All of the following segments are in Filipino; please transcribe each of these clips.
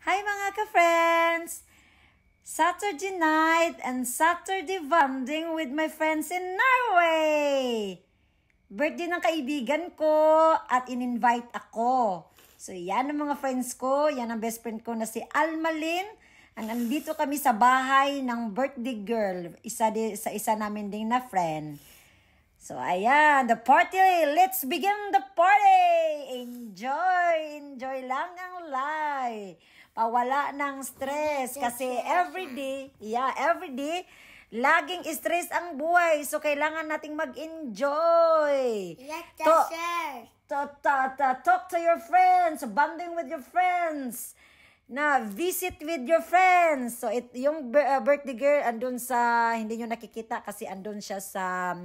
Hi mga ka-friends! Saturday night and Saturday bonding with my friends in Norway! Birthday ng kaibigan ko at in-invite ako. So yan ang mga friends ko, yan ang best friend ko na si Almalin. And nandito kami sa bahay ng birthday girl, isa namin ding na friend. So ayan, the party, let's begin the party! Enjoy lang ang life. Pawala ng stress kasi everyday, laging stress ang buhay. So kailangan nating mag-enjoy. Talk to your friends, bonding with your friends. Visit with your friends. So yung birthday girl andun sa, hindi nyo nakikita kasi andun siya sa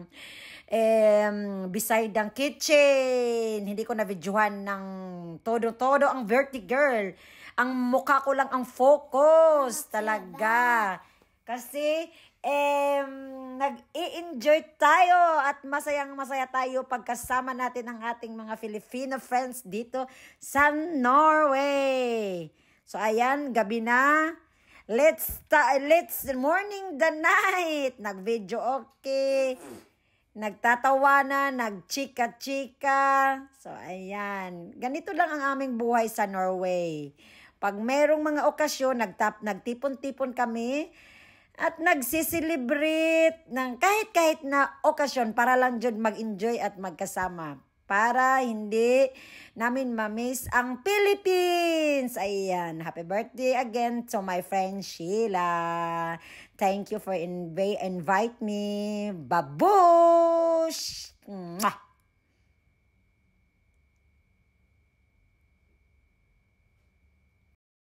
beside ang kitchen. Hindi ko na-videohan ng todo ang birthday girl. Ang mukha ko lang ang focus talaga. Kasi nag-i-enjoy tayo at masaya tayo pagkasama natin ang ating mga Filipino friends dito sa Norway. So ayan, gabi na. Let's morning the night. Nag-video okay. Nagtatawanan, nagchika-chika. So ayan, ganito lang ang aming buhay sa Norway. Pag merong mga okasyon, nagtipon-tipon kami at nagsiselebrate ng kahit na okasyon para lang dyan mag-enjoy at magkasama. Para hindi namin ma-miss ang Philippines. Ayan, happy birthday again to my friend Sheila. Thank you for invite me. Babush! Mwah!